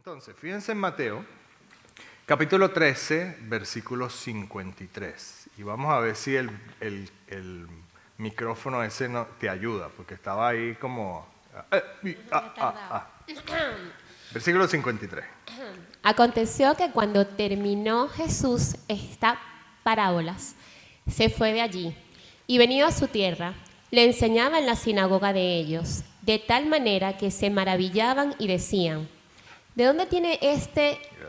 Entonces, fíjense en Mateo, capítulo 13, versículo 53. Y vamos a ver si el micrófono ese no te ayuda, porque estaba ahí como... Versículo 53. Aconteció que cuando terminó Jesús estas parábolas, se fue de allí y venido a su tierra, le enseñaba en la sinagoga de ellos, de tal manera que se maravillaban y decían: ¿de dónde tiene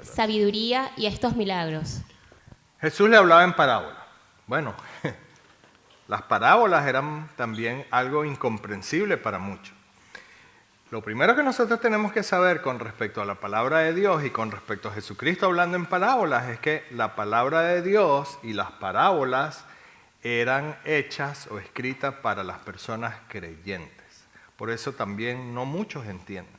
sabiduría y estos milagros? Jesús le hablaba en parábolas. Bueno, las parábolas eran también algo incomprensible para muchos. Lo primero que nosotros tenemos que saber con respecto a la palabra de Dios y con respecto a Jesucristo hablando en parábolas es que la palabra de Dios y las parábolas eran hechas o escritas para las personas creyentes. Por eso también no muchos entienden.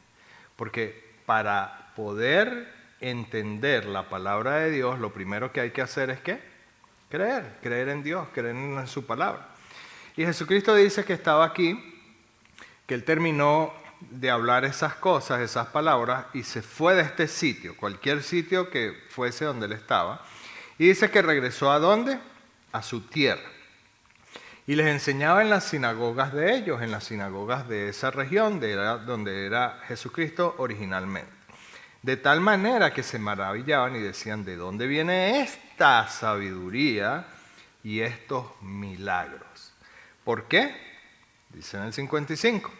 Porque para poder entender la palabra de Dios, lo primero que hay que hacer es ¿qué? Creer en Dios, creer en su palabra. Y Jesucristo dice que estaba aquí, que Él terminó de hablar esas cosas, esas palabras, y se fue de este sitio, cualquier sitio que fuese donde Él estaba, y dice que regresó ¿a dónde? A su tierra. Y les enseñaba en las sinagogas de ellos, en las sinagogas de esa región, donde era Jesucristo originalmente. De tal manera que se maravillaban y decían: ¿de dónde viene esta sabiduría y estos milagros? ¿Por qué? Dice en el 55.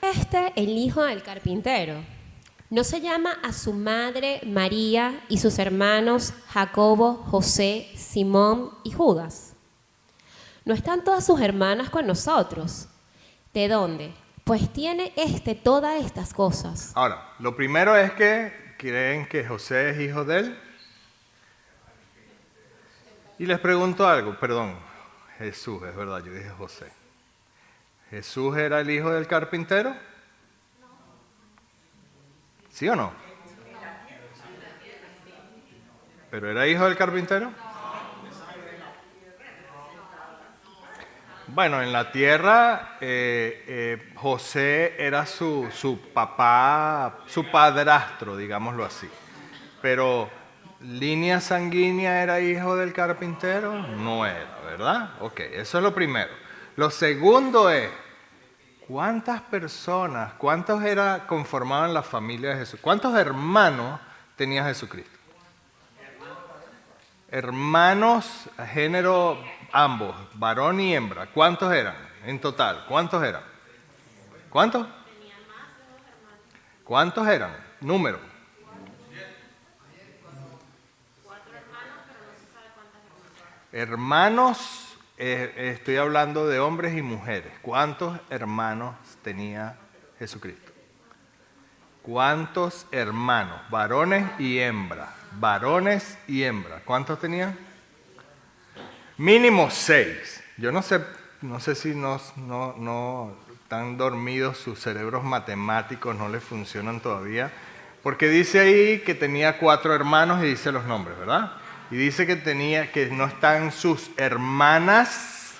¿No es el hijo del carpintero? ¿No se llama a su madre María y sus hermanos Jacobo, José, Simón y Judas? ¿No están todas sus hermanas con nosotros? ¿De dónde? Pues tiene todas estas cosas. Ahora, lo primero es que creen que José es hijo de él. Y les pregunto algo, perdón, Jesús, es verdad, yo dije José. ¿Jesús era el hijo del carpintero? ¿Sí o no? ¿Pero era hijo del carpintero? Bueno, en la tierra José era su papá, su padrastro, digámoslo así. Pero línea sanguínea era hijo del carpintero, no era, ¿verdad? Ok, eso es lo primero. Lo segundo es, ¿cuántas personas, conformaban la familia de Jesús? ¿Cuántos hermanos tenía Jesucristo? Hermanos, género ambos, varón y hembra. ¿Cuántos eran en total? ¿Cuántos eran? ¿Cuántos? ¿Cuántos eran? Número. 4 hermanos, pero no se sabe cuántas hermanos. Estoy hablando de hombres y mujeres. ¿Cuántos hermanos tenía Jesucristo? ¿Cuántos hermanos? Varones y hembras. Varones y hembras. ¿Cuántos tenían? Mínimo 6. Yo no sé si no están dormidos, sus cerebros matemáticos no les funcionan todavía, porque dice ahí que tenía 4 hermanos y dice los nombres, ¿verdad? Y dice que no están sus hermanas.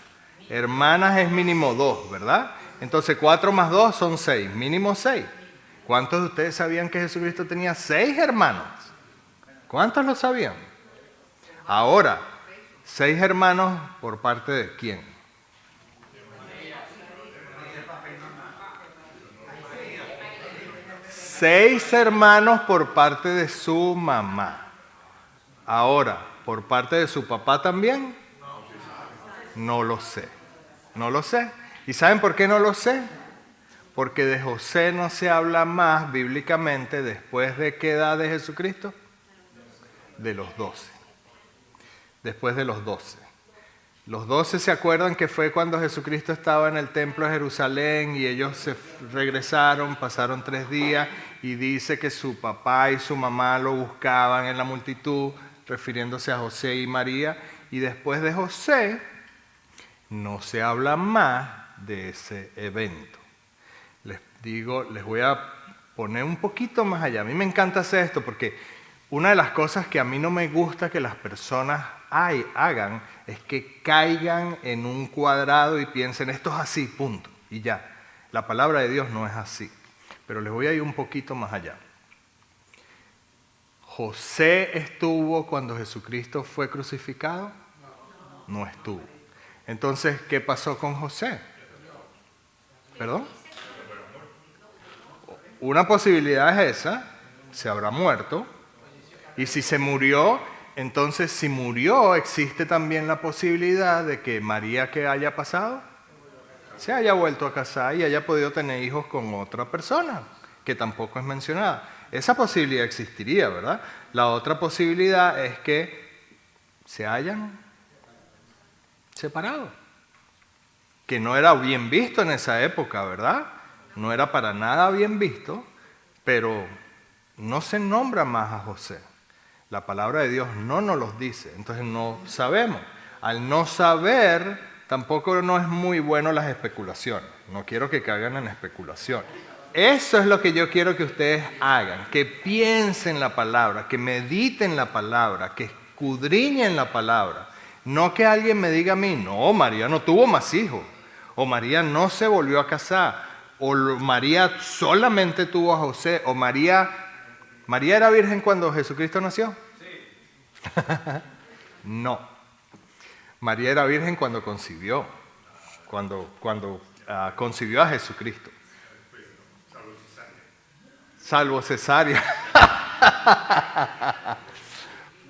Hermanas es mínimo 2, ¿verdad? Entonces 4 más 2 son 6, mínimo 6. ¿Cuántos de ustedes sabían que Jesucristo tenía 6 hermanos? ¿Cuántos lo sabían? Ahora, 6 hermanos por parte de quién? Seis hermanos por parte de su mamá. Ahora, ¿por parte de su papá también? No lo sé. No lo sé. ¿Y saben por qué no lo sé? Porque de José no se habla más bíblicamente después de qué edad de Jesucristo. De los 12. Después de los 12. Los 12 se acuerdan que fue cuando Jesucristo estaba en el templo de Jerusalén y ellos se regresaron, pasaron 3 días y dice que su papá y su mamá lo buscaban en la multitud, refiriéndose a José y María. Y después de José no se habla más de ese evento. Les voy a poner un poquito más allá. A mí me encanta hacer esto porque una de las cosas que a mí no me gusta que las personas hagan es que caigan en un cuadrado y piensen esto es así, punto, y ya. La palabra de Dios no es así, pero les voy a ir un poquito más allá. ¿José estuvo cuando Jesucristo fue crucificado? No estuvo. Entonces, ¿qué pasó con José? ¿Perdón? Una posibilidad es esa, se habrá muerto. Y si se murió, entonces si murió, existe también la posibilidad de que María, ¿qué haya pasado? Se haya vuelto a casar y haya podido tener hijos con otra persona, que tampoco es mencionada. Esa posibilidad existiría, ¿verdad? La otra posibilidad es que se hayan separado, que no era bien visto en esa época, ¿verdad? No era para nada bien visto, pero no se nombra más a José. La palabra de Dios no nos los dice, entonces no sabemos. Al no saber, tampoco no es muy bueno las especulaciones. No quiero que caigan en especulación. Eso es lo que yo quiero que ustedes hagan, que piensen la palabra, que mediten la palabra, que escudriñen la palabra. No que alguien me diga a mí, no, María no tuvo más hijos, o María no se volvió a casar, o María solamente tuvo a José, o María era virgen cuando Jesucristo nació. Sí. No. María era virgen cuando concibió, cuando concibió a Jesucristo. Salvo cesárea.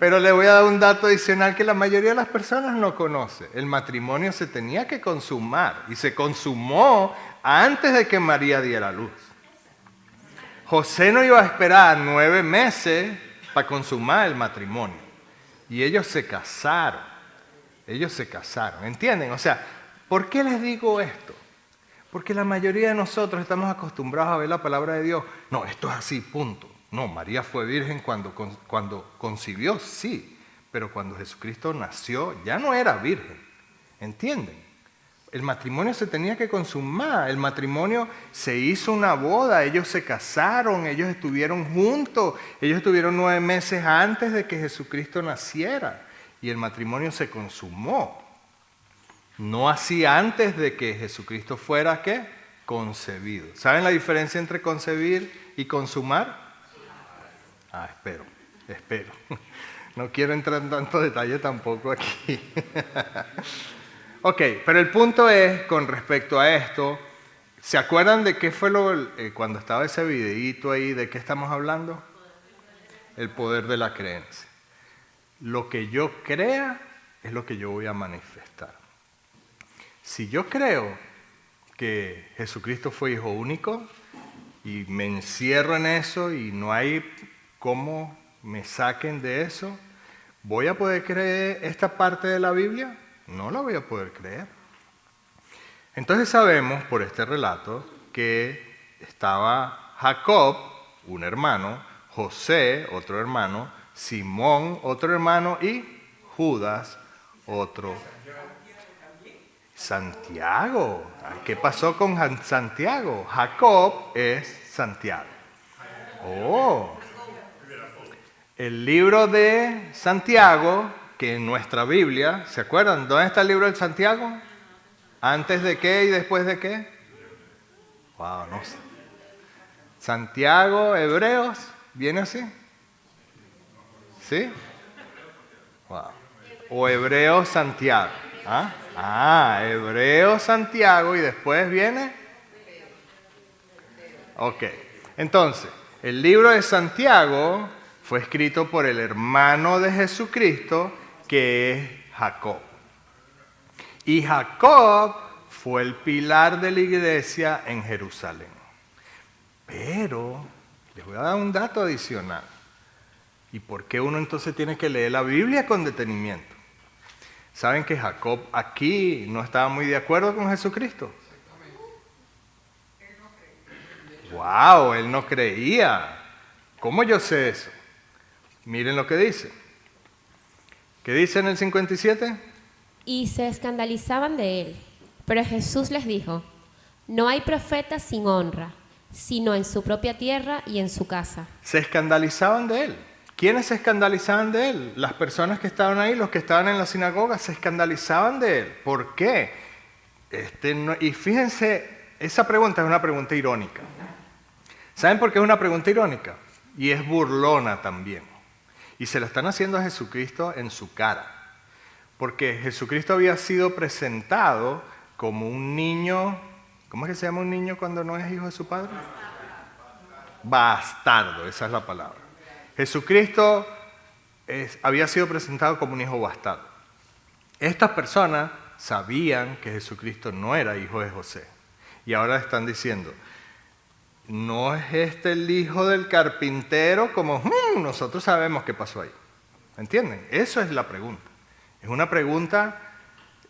Pero le voy a dar un dato adicional que la mayoría de las personas no conoce. El matrimonio se tenía que consumar y se consumó antes de que María diera luz. José no iba a esperar 9 meses para consumar el matrimonio. Y ellos se casaron. ¿Entienden? O sea, ¿por qué les digo esto? Porque la mayoría de nosotros estamos acostumbrados a ver la palabra de Dios. No, esto es así, punto. No, María fue virgen cuando concibió, sí. Pero cuando Jesucristo nació, ya no era virgen. ¿Entienden? El matrimonio se tenía que consumar. El matrimonio se hizo una boda. Ellos se casaron, ellos estuvieron juntos. Ellos estuvieron 9 meses antes de que Jesucristo naciera. Y el matrimonio se consumó. No así antes de que Jesucristo fuera, ¿qué? Concebido. ¿Saben la diferencia entre concebir y consumar? Espero. No quiero entrar en tanto detalle tampoco aquí. Ok, pero el punto es, con respecto a esto, ¿se acuerdan de qué fue cuando estaba ese videíto ahí, de qué estamos hablando? El poder de la creencia. Lo que yo crea es lo que yo voy a manifestar. Si yo creo que Jesucristo fue hijo único y me encierro en eso y no hay cómo me saquen de eso, ¿voy a poder creer esta parte de la Biblia? No la voy a poder creer. Entonces sabemos por este relato que estaba Jacob, un hermano, José, otro hermano, Simón, otro hermano y Judas, otro. Santiago. ¿Qué pasó con Santiago? Jacob es Santiago. Oh. El libro de Santiago, que en nuestra Biblia, ¿se acuerdan? ¿Dónde está el libro de Santiago? ¿Antes de qué y después de qué? Wow, no sé. Santiago, Hebreos, ¿viene así? ¿Sí? Wow. O Hebreos, Santiago. Hebreos, Santiago y después viene. Ok. Entonces, el libro de Santiago fue escrito por el hermano de Jesucristo, que es Jacob. Y Jacob fue el pilar de la iglesia en Jerusalén. Pero les voy a dar un dato adicional. ¿Y por qué uno entonces tiene que leer la Biblia con detenimiento? ¿Saben que Jacob aquí no estaba muy de acuerdo con Jesucristo? ¡Wow! Él no creía. ¿Cómo yo sé eso? Miren lo que dice. ¿Qué dice en el 57? Y se escandalizaban de él. Pero Jesús les dijo, no hay profeta sin honra, sino en su propia tierra y en su casa. Se escandalizaban de él. ¿Quiénes se escandalizaban de él? Las personas que estaban ahí, los que estaban en la sinagoga, se escandalizaban de él. ¿Por qué? Y fíjense, esa pregunta es una pregunta irónica. ¿Saben por qué es una pregunta irónica? Y es burlona también. Y se la están haciendo a Jesucristo en su cara. Porque Jesucristo había sido presentado como un niño, ¿cómo es que se llama un niño cuando no es hijo de su padre? Bastardo, esa es la palabra. Jesucristo había sido presentado como un hijo bastardo. Estas personas sabían que Jesucristo no era hijo de José. Y ahora están diciendo, ¿no es este el hijo del carpintero? Como, nosotros sabemos qué pasó ahí. ¿Entienden? Eso es la pregunta. Es una pregunta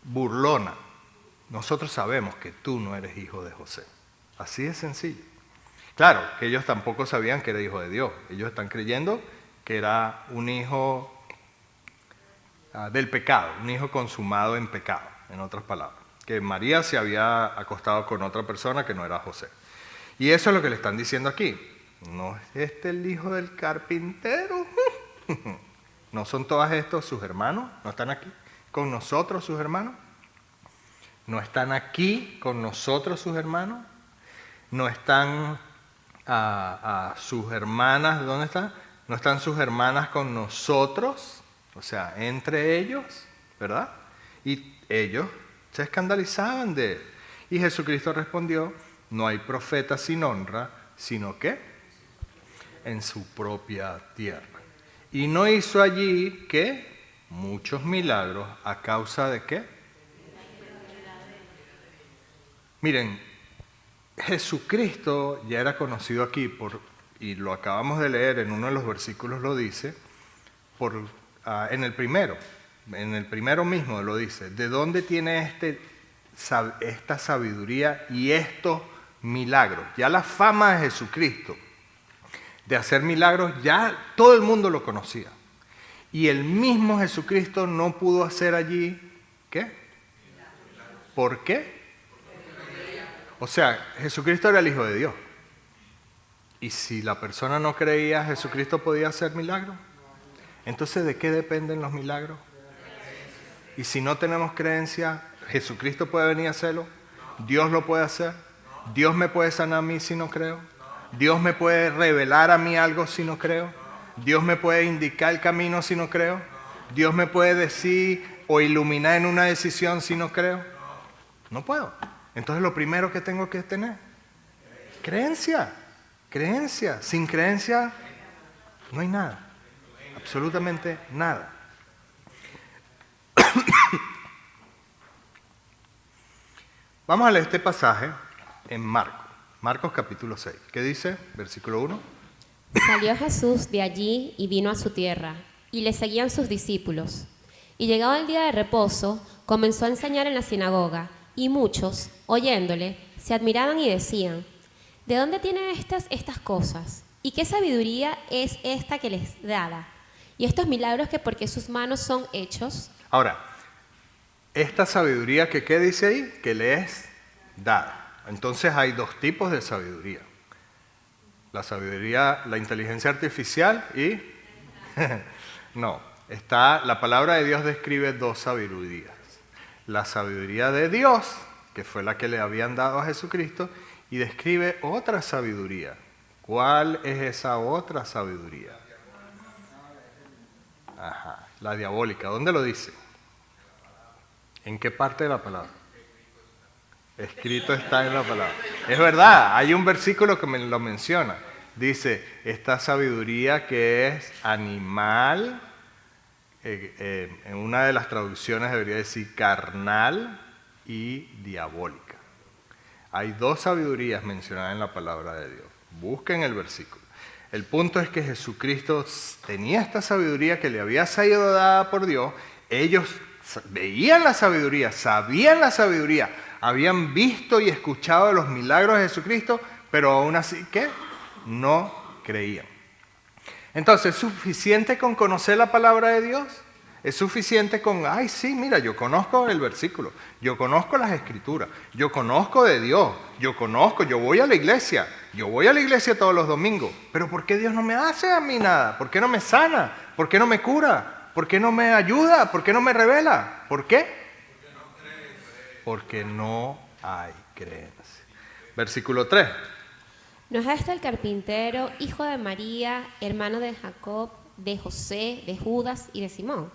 burlona. Nosotros sabemos que tú no eres hijo de José. Así de sencillo. Claro, que ellos tampoco sabían que era hijo de Dios. Ellos están creyendo que era un hijo del pecado, un hijo consumado en pecado, en otras palabras. Que María se había acostado con otra persona que no era José. Y eso es lo que le están diciendo aquí. ¿No es este el hijo del carpintero? ¿No son todos estos sus hermanos? ¿No están aquí con nosotros sus hermanos? ¿No están aquí con nosotros sus hermanos? ¿No están sus hermanas? ¿Dónde están? ¿No están sus hermanas con nosotros? O sea, entre ellos, ¿verdad? Y ellos se escandalizaban de él. Y Jesucristo respondió, no hay profeta sin honra, sino que en su propia tierra. Y no hizo allí, ¿qué? Muchos milagros, ¿a causa de qué? Miren, Jesucristo ya era conocido aquí, y lo acabamos de leer, en uno de los versículos lo dice, en el primero mismo lo dice, ¿de dónde tiene esta sabiduría y estos milagros? Ya la fama de Jesucristo de hacer milagros, ya todo el mundo lo conocía. Y el mismo Jesucristo no pudo hacer allí, ¿qué? ¿Por qué? O sea, Jesucristo era el Hijo de Dios. Y si la persona no creía, ¿Jesucristo podía hacer milagros? Entonces, ¿de qué dependen los milagros? Y si no tenemos creencia, ¿Jesucristo puede venir a hacerlo? ¿Dios lo puede hacer? ¿Dios me puede sanar a mí si no creo? ¿Dios me puede revelar a mí algo si no creo? ¿Dios me puede indicar el camino si no creo? ¿Dios me puede decir o iluminar en una decisión si no creo? No puedo. Entonces lo primero que tengo que tener, creencia. Creencia. Sin creencia no hay nada. Absolutamente nada. Vamos a leer este pasaje en Marcos capítulo 6. ¿Qué dice? Versículo 1. Salió Jesús de allí y vino a su tierra, y le seguían sus discípulos. Y llegado el día de reposo, comenzó a enseñar en la sinagoga, y muchos, oyéndole, se admiraban y decían, ¿de dónde tiene estas cosas? ¿Y qué sabiduría es esta que les da? Y estos milagros que porque sus manos son hechos. Ahora, esta sabiduría que ¿qué dice ahí? Que le es dada. Entonces hay dos tipos de sabiduría. La sabiduría, la inteligencia artificial y... no, la palabra de Dios describe dos sabidurías. La sabiduría de Dios, que fue la que le habían dado a Jesucristo, y describe otra sabiduría. ¿Cuál es esa otra sabiduría? Ajá, la diabólica. ¿Dónde lo dice? ¿En qué parte de la palabra? Escrito está en la palabra. Es verdad, hay un versículo que me lo menciona. Dice, esta sabiduría que es animal, en una de las traducciones debería decir carnal y diabólica. Hay dos sabidurías mencionadas en la palabra de Dios. Busquen el versículo. El punto es que Jesucristo tenía esta sabiduría que le había sido dada por Dios. Ellos veían la sabiduría, sabían la sabiduría, habían visto y escuchado de los milagros de Jesucristo, pero aún así, ¿qué? No creían. Entonces, ¿es suficiente con conocer la palabra de Dios? ¿Es suficiente con, ay, sí, mira, yo conozco el versículo, yo conozco las escrituras, yo conozco de Dios, yo voy a la iglesia todos los domingos, pero ¿por qué Dios no me hace a mí nada? ¿Por qué no me sana? ¿Por qué no me cura? ¿Por qué no me ayuda? ¿Por qué no me revela? ¿Por qué? Porque no hay creencia. Versículo 3. ¿No es este el carpintero, hijo de María, hermano de Jacob, de José, de Judas y de Simón.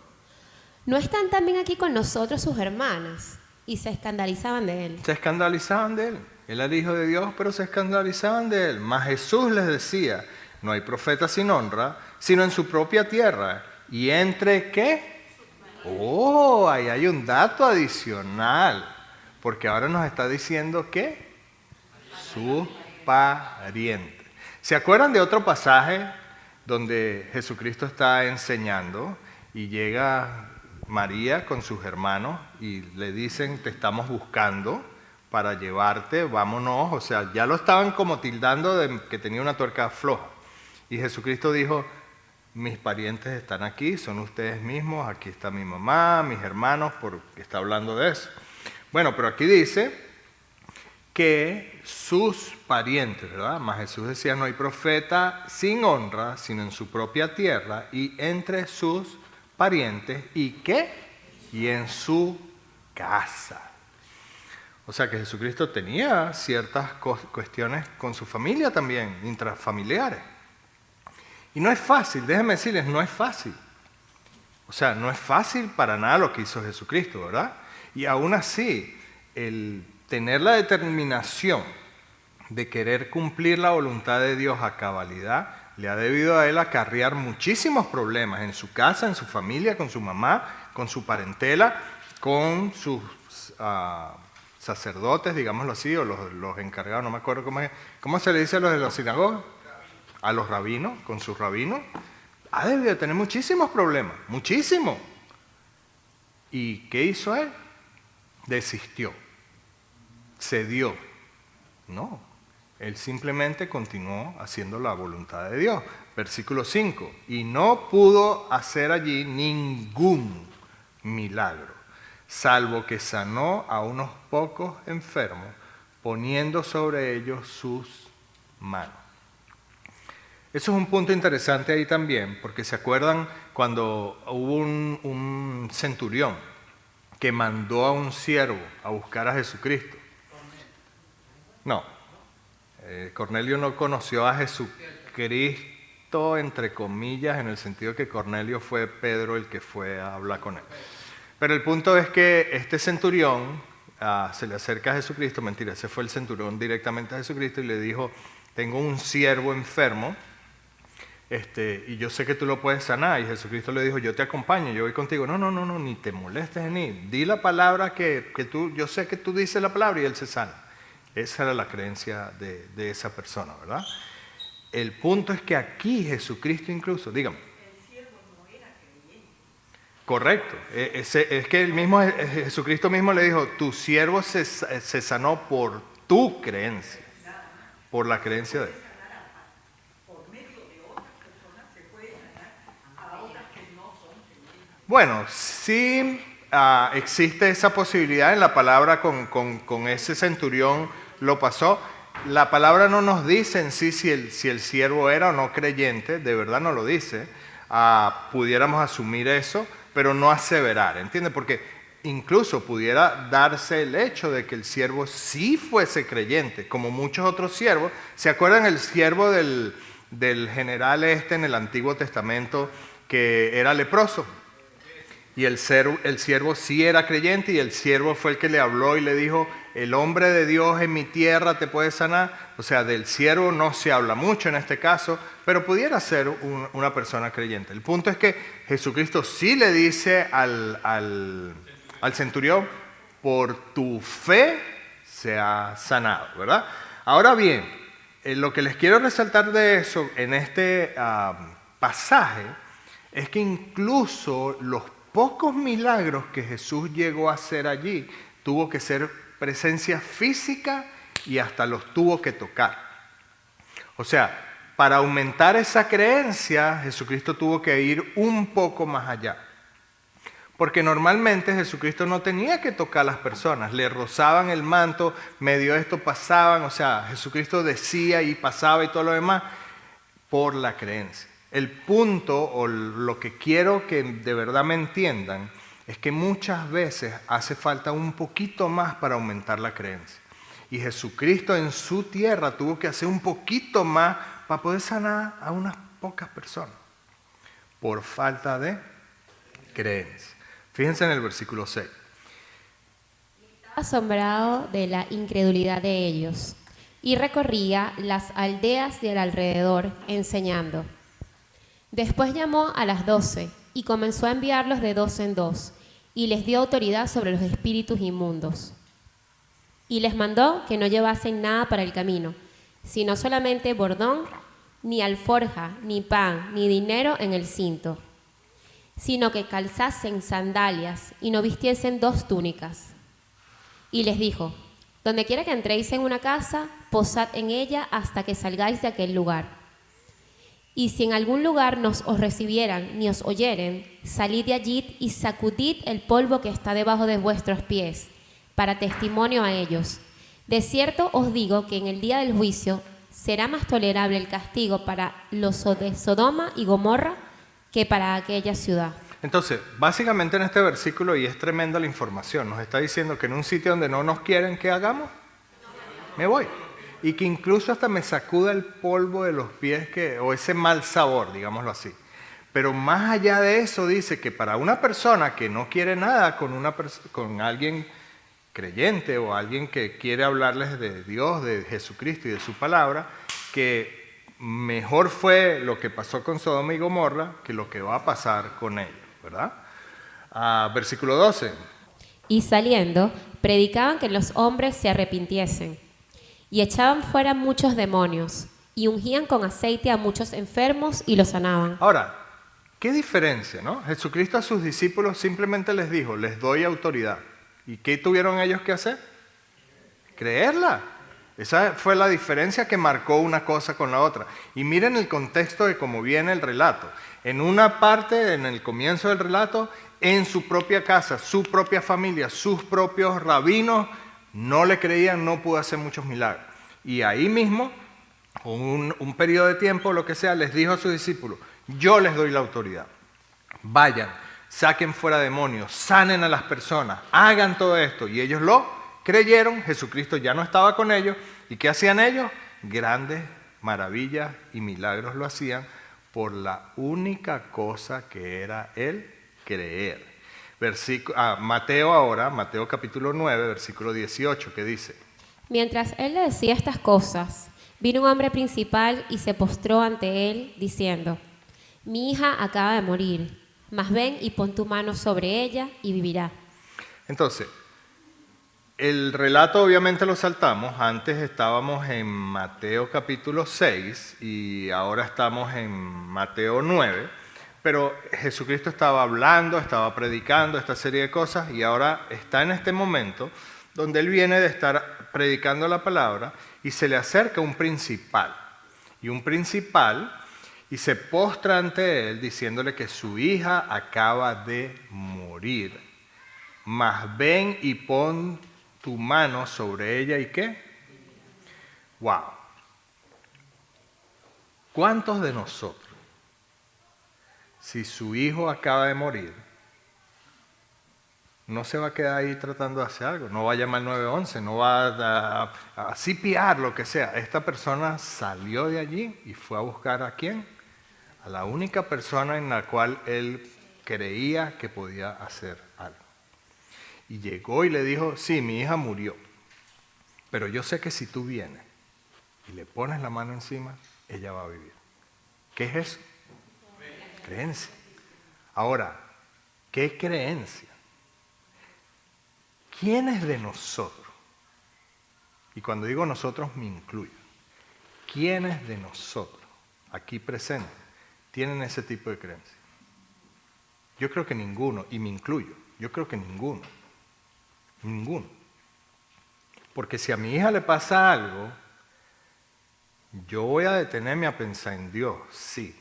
¿No están también aquí con nosotros sus hermanas? Y se escandalizaban de él. Se escandalizaban de él. Él era el Hijo de Dios, pero se escandalizaban de él. Mas Jesús les decía, no hay profeta sin honra, sino en su propia tierra. ¿Y entre qué? Oh, ahí hay un dato adicional. Porque ahora nos está diciendo que su pariente. ¿Se acuerdan de otro pasaje donde Jesucristo está enseñando y llega María con sus hermanos y le dicen, te estamos buscando para llevarte, vámonos? O sea, ya lo estaban como tildando de que tenía una tuerca floja. Y Jesucristo dijo, mis parientes están aquí, son ustedes mismos, aquí está mi mamá, mis hermanos, porque está hablando de eso. Bueno, pero aquí dice que sus parientes, ¿verdad? Mas Jesús decía, no hay profeta sin honra, sino en su propia tierra y entre sus parientes. ¿Y qué? Y en su casa. O sea que Jesucristo tenía ciertas cuestiones con su familia también, intrafamiliares. Y no es fácil, déjenme decirles, no es fácil. O sea, no es fácil para nada lo que hizo Jesucristo, ¿verdad? Y aún así, el tener la determinación de querer cumplir la voluntad de Dios a cabalidad, le ha debido a él acarrear muchísimos problemas en su casa, en su familia, con su mamá, con su parentela, con sus sacerdotes, digámoslo así, o los encargados, no me acuerdo cómo se le dice a los de la sinagoga, a los rabinos, con sus rabinos. Ha debido tener muchísimos problemas, muchísimos. ¿Y qué hizo él? Desistió, cedió. No, él simplemente continuó haciendo la voluntad de Dios. Versículo 5, y no pudo hacer allí ningún milagro, salvo que sanó a unos pocos enfermos, poniendo sobre ellos sus manos. Eso es un punto interesante ahí también, porque se acuerdan cuando hubo un centurión que mandó a un siervo a buscar a Jesucristo. No, Cornelio no conoció a Jesucristo, entre comillas, en el sentido que Cornelio fue Pedro el que fue a hablar con él. Pero el punto es que este centurión se le acerca a Jesucristo, mentira, ese fue el centurión directamente a Jesucristo y le dijo, tengo un siervo enfermo, y yo sé que tú lo puedes sanar. Y Jesucristo le dijo, yo te acompaño, yo voy contigo. No, ni te molestes en ir. Di la palabra que tú, yo sé que tú dices la palabra y él se sana. Esa era la creencia de esa persona, ¿verdad? El punto es que aquí Jesucristo incluso, dígame. El siervo no era creyente. Correcto. Es que el mismo Jesucristo mismo le dijo, tu siervo se sanó por tu creencia, por la creencia de él. Bueno, sí existe esa posibilidad en la palabra con ese centurión lo pasó. La palabra no nos dice en sí si el siervo era o no creyente, de verdad no lo dice. Pudiéramos asumir eso, pero no aseverar, ¿entiende? Porque incluso pudiera darse el hecho de que el siervo sí fuese creyente, como muchos otros siervos. ¿Se acuerdan el siervo del general en el Antiguo Testamento que era leproso? Y el siervo sí era creyente y el siervo fue el que le habló y le dijo, el hombre de Dios en mi tierra te puede sanar. O sea, del siervo no se habla mucho en este caso, pero pudiera ser una persona creyente. El punto es que Jesucristo sí le dice al centurión, por tu fe se ha sanado, ¿verdad? Ahora bien, lo que les quiero resaltar de eso en este pasaje es que incluso los pocos milagros que Jesús llegó a hacer allí, tuvo que ser presencia física y hasta los tuvo que tocar. O sea, para aumentar esa creencia, Jesucristo tuvo que ir un poco más allá. Porque normalmente Jesucristo no tenía que tocar a las personas, le rozaban el manto, medio esto pasaban, o sea, Jesucristo decía y pasaba y todo lo demás por la creencia. El punto o lo que quiero que de verdad me entiendan es que muchas veces hace falta un poquito más para aumentar la creencia. Y Jesucristo en su tierra tuvo que hacer un poquito más para poder sanar a unas pocas personas. por falta de creencia. Fíjense en el versículo 6. Estaba asombrado de la incredulidad de ellos y recorría las aldeas del alrededor enseñando. Después llamó a las 12 y comenzó a enviarlos de 2 en 2 y les dio autoridad sobre los espíritus inmundos. Y les mandó que no llevasen nada para el camino, sino solamente bordón, ni alforja, ni pan, ni dinero en el cinto, sino que calzasen sandalias y no vistiesen 2 túnicas. Y les dijo, donde quiera que entréis en una casa, posad en ella hasta que salgáis de aquel lugar. Y si en algún lugar os recibieran ni os oyeren, salid de allí y sacudid el polvo que está debajo de vuestros pies, para testimonio a ellos. De cierto os digo que en el día del juicio será más tolerable el castigo para los de Sodoma y Gomorra que para aquella ciudad. Entonces, básicamente en este versículo, y es tremenda la información, nos está diciendo que en un sitio donde no nos quieren que hagamos, me voy. Y que incluso hasta me sacuda el polvo de los pies, o ese mal sabor, digámoslo así. Pero más allá de eso dice que para una persona que no quiere nada con alguien creyente o alguien que quiere hablarles de Dios, de Jesucristo y de su palabra, que mejor fue lo que pasó con Sodoma y Gomorra que lo que va a pasar con ellos, ¿verdad? Versículo 12. Y saliendo, predicaban que los hombres se arrepintiesen. Y echaban fuera muchos demonios, y ungían con aceite a muchos enfermos y los sanaban. Ahora, ¿qué diferencia, no? Jesucristo a sus discípulos simplemente les dijo, les doy autoridad. ¿Y qué tuvieron ellos que hacer? Creerla. Esa fue la diferencia que marcó una cosa con la otra. Y miren el contexto de cómo viene el relato. En una parte, en el comienzo del relato, en su propia casa, su propia familia, sus propios rabinos, no le creían, no pudo hacer muchos milagros. Y ahí mismo, con un periodo de tiempo, lo que sea, les dijo a sus discípulos, yo les doy la autoridad. Vayan, saquen fuera demonios, sanen a las personas, hagan todo esto. Y ellos lo creyeron, Jesucristo ya no estaba con ellos. ¿Y qué hacían ellos? Grandes maravillas y milagros lo hacían por la única cosa que era el creer. Mateo capítulo 9, versículo 18, que dice: Mientras él le decía estas cosas, vino un hombre principal y se postró ante él, diciendo, mi hija acaba de morir, mas ven y pon tu mano sobre ella y vivirá. Entonces, el relato obviamente lo saltamos. Antes estábamos en Mateo capítulo 6 y ahora estamos en Mateo 9. Pero Jesucristo estaba hablando, estaba predicando esta serie de cosas y ahora está en este momento donde Él viene de estar predicando la palabra y se le acerca un principal. Y se postra ante Él diciéndole que su hija acaba de morir. Mas ven y pon tu mano sobre ella y ¿qué? ¡Wow! ¿Cuántos de nosotros, si su hijo acaba de morir, no se va a quedar ahí tratando de hacer algo? No va a llamar al 911, no va a CPR, lo que sea. Esta persona salió de allí y fue a buscar ¿a quién? A la única persona en la cual él creía que podía hacer algo. Y llegó y le dijo, sí, mi hija murió, pero yo sé que si tú vienes y le pones la mano encima, ella va a vivir. ¿Qué es eso? Creencia. Ahora, ¿qué creencia? ¿Quiénes de nosotros, y cuando digo nosotros me incluyo, quiénes de nosotros aquí presentes tienen ese tipo de creencia? Yo creo que ninguno, y me incluyo, yo creo que ninguno. Ninguno. Porque si a mi hija le pasa algo, yo voy a detenerme a pensar en Dios, sí.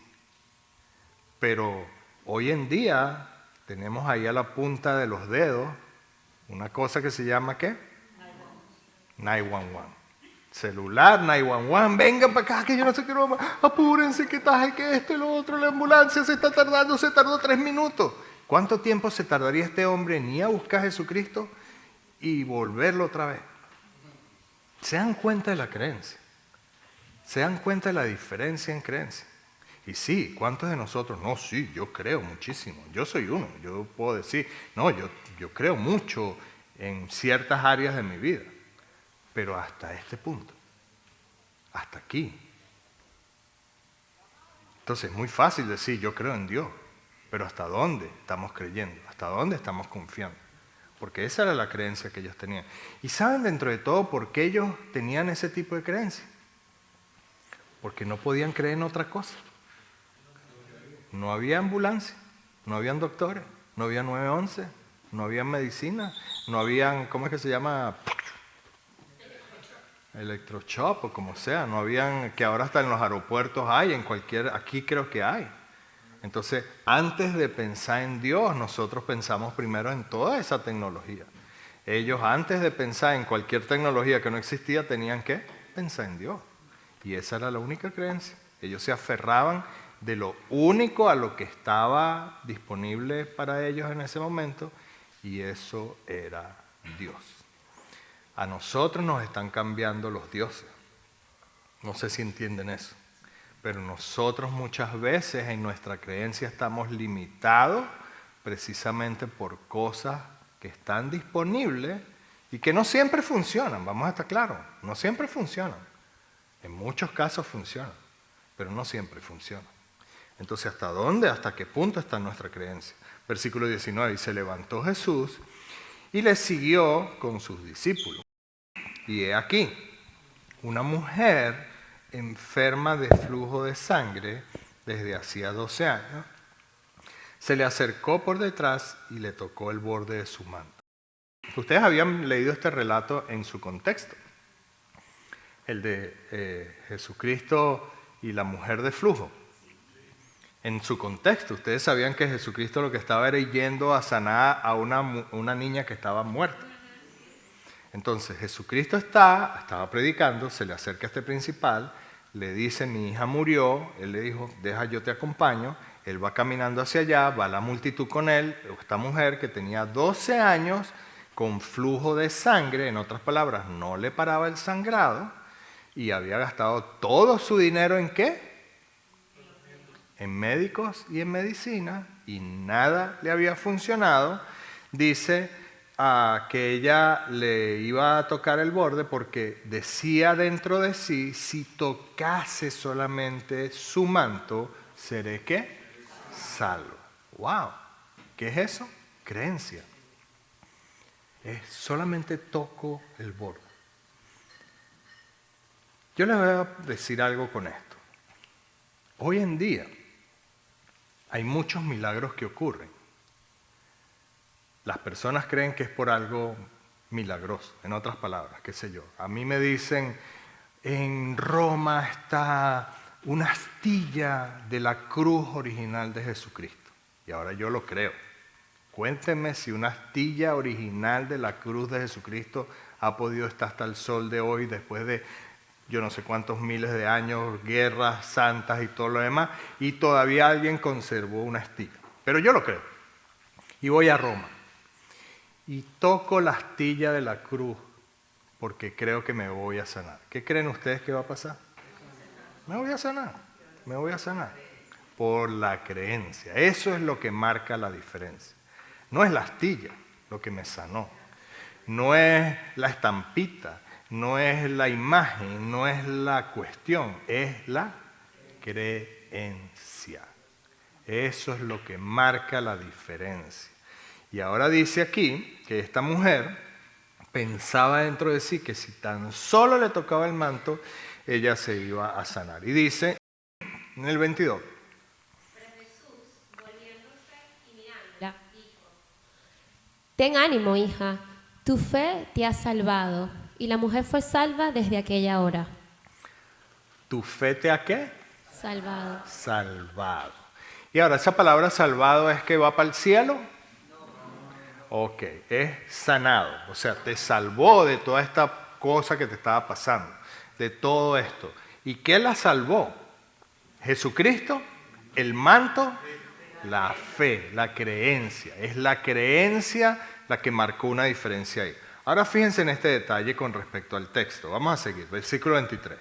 Pero hoy en día tenemos ahí a la punta de los dedos una cosa que se llama ¿qué? 911. Celular, 911, vengan para acá que yo no sé qué, apúrense, que tal, que esto y lo otro, la ambulancia se está tardando, se tardó 3 minutos. ¿Cuánto tiempo se tardaría este hombre en ir a buscar a Jesucristo y volverlo otra vez? ¿Se dan cuenta de la creencia? ¿Se dan cuenta de la diferencia en creencia? Y sí, ¿cuántos de nosotros? No, sí, yo creo muchísimo. Yo soy uno, yo puedo decir, no, yo creo mucho en ciertas áreas de mi vida, pero hasta este punto, hasta aquí. Entonces es muy fácil decir, yo creo en Dios, pero ¿hasta dónde estamos creyendo? ¿Hasta dónde estamos confiando? Porque esa era la creencia que ellos tenían. ¿Y saben dentro de todo por qué ellos tenían ese tipo de creencia? Porque no podían creer en otra cosa. No había ambulancia, no habían doctores, no había 911, no había medicina, no habían, ¿cómo es que se llama? Electroshock o como sea, no habían, que ahora hasta en los aeropuertos hay, en cualquier, aquí creo que hay. Entonces, antes de pensar en Dios, nosotros pensamos primero en toda esa tecnología. Ellos, antes de pensar en cualquier tecnología que no existía, tenían que pensar en Dios. Y esa era la única creencia. Ellos se aferraban de lo único a lo que estaba disponible para ellos en ese momento, y eso era Dios. A nosotros nos están cambiando los dioses. No sé si entienden eso. Pero nosotros muchas veces en nuestra creencia estamos limitados precisamente por cosas que están disponibles y que no siempre funcionan. Vamos a estar claros, no siempre funcionan. En muchos casos funcionan, pero no siempre funcionan. Entonces, ¿hasta dónde, hasta qué punto está nuestra creencia? Versículo 19, y se levantó Jesús y le siguió con sus discípulos. Y he aquí, una mujer enferma de flujo de sangre desde hacía 12 años, se le acercó por detrás y le tocó el borde de su manto. Ustedes habían leído este relato en su contexto, el de Jesucristo y la mujer de flujo. En su contexto, ustedes sabían que Jesucristo lo que estaba era yendo a sanar a una niña que estaba muerta. Entonces Jesucristo estaba predicando, se le acerca a este principal, le dice, mi hija murió, él le dijo, deja, yo te acompaño, él va caminando hacia allá, va la multitud con él, esta mujer que tenía 12 años con flujo de sangre, en otras palabras, no le paraba el sangrado, y había gastado todo su dinero ¿en qué? En médicos y en medicina, y nada le había funcionado. Dice que ella le iba a tocar el borde porque decía dentro de sí, si tocase solamente su manto, seré ¿qué? Salvo. ¡Wow! ¿Qué es eso? Creencia. Es solamente toco el borde. Yo les voy a decir algo con esto. Hoy en día hay muchos milagros que ocurren. Las personas creen que es por algo milagroso, en otras palabras, qué sé yo. A mí me dicen, en Roma está una astilla de la cruz original de Jesucristo. Y ahora yo lo creo. Cuéntenme si una astilla original de la cruz de Jesucristo ha podido estar hasta el sol de hoy, después de yo no sé cuántos miles de años, guerras santas y todo lo demás, y todavía alguien conservó una astilla. Pero yo lo creo. Y voy a Roma. Y toco la astilla de la cruz porque creo que me voy a sanar. ¿Qué creen ustedes que va a pasar? Me voy a sanar, me voy a sanar. Por la creencia. Eso es lo que marca la diferencia. No es la astilla lo que me sanó. No es la estampita, no es la imagen, no es la cuestión, es la creencia. Eso es lo que marca la diferencia. Y ahora dice aquí que esta mujer pensaba dentro de sí que si tan solo le tocaba el manto, ella se iba a sanar. Y dice en el 22. Pero Jesús, volviéndose y mirándola, dijo, ten ánimo, hija, tu fe te ha salvado. Y la mujer fue salva desde aquella hora. ¿Tu fe te ha qué? Salvado. Salvado. Y ahora, ¿esa palabra salvado es que va para el cielo? Ok, es sanado, o sea, te salvó de toda esta cosa que te estaba pasando, de todo esto. ¿Y qué la salvó? Jesucristo, el manto, la fe, la creencia. Es la creencia la que marcó una diferencia ahí. Ahora fíjense en este detalle con respecto al texto. Vamos a seguir, versículo 23.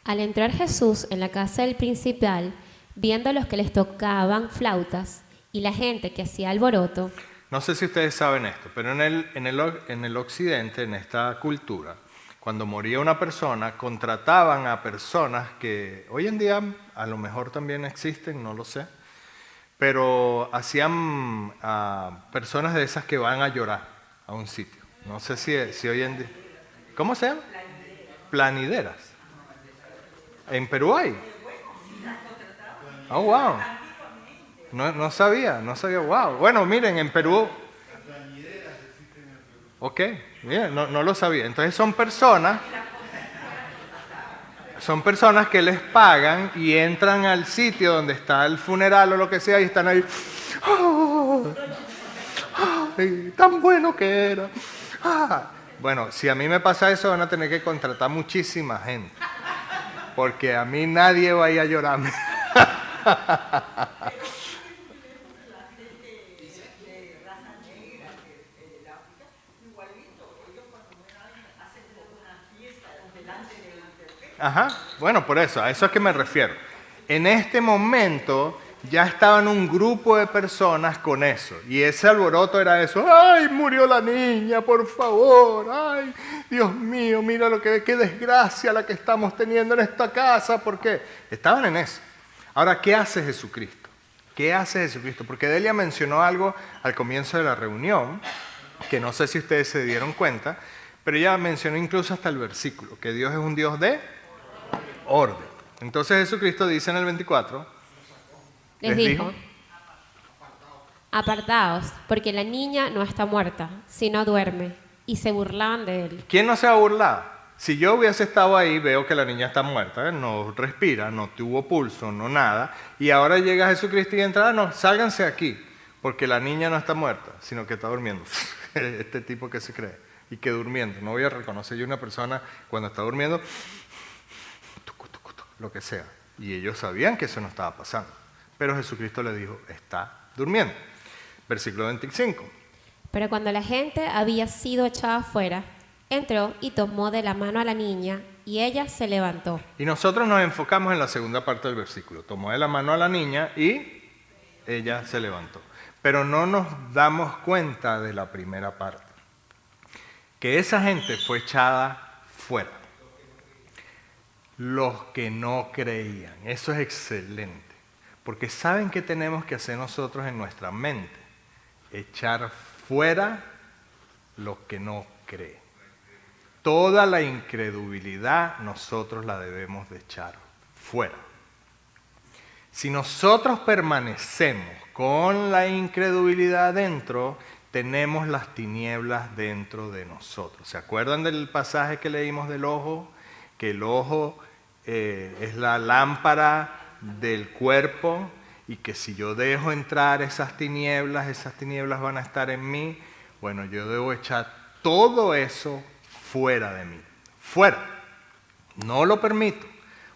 Al entrar Jesús en la casa del principal, viendo los que les tocaban flautas y la gente que hacía alboroto. No sé si ustedes saben esto, pero en el occidente, en esta cultura, cuando moría una persona, contrataban a personas que hoy en día a lo mejor también existen, no lo sé, pero hacían personas de esas que van a llorar a un sitio. No sé si hoy en día... ¿Cómo se llama? Planideras. ¿En Perú hay? Oh, wow. No sabía, wow. Bueno, miren, en Perú... Ok, bien, no lo sabía. Entonces son personas que les pagan y entran al sitio donde está el funeral o lo que sea y están ahí. ¡Oh! ¡Ay, tan bueno que era! ¡Ah! Bueno, si a mí me pasa eso van a tener que contratar muchísima gente, porque a mí nadie va a ir a llorarme. Ajá, bueno, por eso, a eso es que me refiero. En este momento ya estaban un grupo de personas con eso, y ese alboroto era eso. ¡Ay, murió la niña, por favor! ¡Ay, Dios mío, mira qué desgracia la que estamos teniendo en esta casa! ¿Por qué? Estaban en eso. Ahora, ¿qué hace Jesucristo? ¿Qué hace Jesucristo? Porque Delia mencionó algo al comienzo de la reunión, que no sé si ustedes se dieron cuenta, pero ella mencionó incluso hasta el versículo, que Dios es un Dios de orden. Entonces Jesucristo dice en el 24, les dijo, apartaos, porque la niña no está muerta, sino duerme. Y se burlaban de él. ¿Quién no se ha burlado? Si yo hubiese estado ahí, veo que la niña está muerta, no respira, no tuvo pulso, no nada, y ahora llega Jesucristo y entra, no, sálganse aquí, porque la niña no está muerta, sino que está durmiendo. Este tipo que se cree, y que durmiendo. No voy a reconocer yo una persona cuando está durmiendo, lo que sea. Y ellos sabían que eso no estaba pasando. Pero Jesucristo le dijo, está durmiendo. Versículo 25. Pero cuando la gente había sido echada afuera, entró y tomó de la mano a la niña, y ella se levantó. Y nosotros nos enfocamos en la segunda parte del versículo. Tomó de la mano a la niña y ella se levantó. Pero no nos damos cuenta de la primera parte. Que esa gente fue echada fuera. Los que no creían. Eso es excelente. Porque ¿saben qué tenemos que hacer nosotros en nuestra mente? Echar fuera los que no creen. Toda la incredulidad nosotros la debemos de echar fuera. Si nosotros permanecemos con la incredulidad dentro, tenemos las tinieblas dentro de nosotros. ¿Se acuerdan del pasaje que leímos del ojo? Que el ojo es la lámpara del cuerpo y que si yo dejo entrar esas tinieblas van a estar en mí. Bueno, yo debo echar todo eso fuera de mí. Fuera. No lo permito,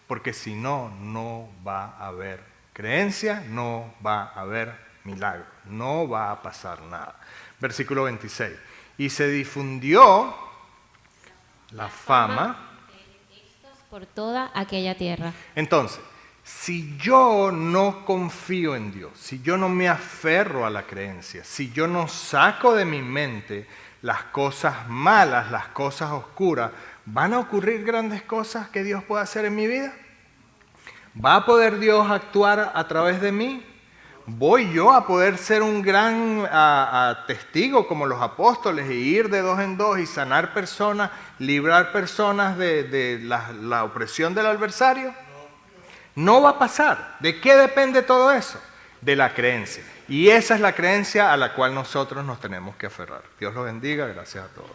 porque si no, no va a haber creencia, no va a haber milagro, no va a pasar nada. Versículo 26. Y se difundió la fama por toda aquella tierra. Entonces, si yo no confío en Dios, si yo no me aferro a la creencia, si yo no saco de mi mente las cosas malas, las cosas oscuras, ¿van a ocurrir grandes cosas que Dios pueda hacer en mi vida? ¿Va a poder Dios actuar a través de mí? ¿Voy yo a poder ser un gran testigo como los apóstoles e ir de dos en dos y sanar personas, librar personas de la opresión del adversario? No va a pasar. ¿De qué depende todo eso? De la creencia. Y esa es la creencia a la cual nosotros nos tenemos que aferrar. Dios los bendiga. Gracias a todos.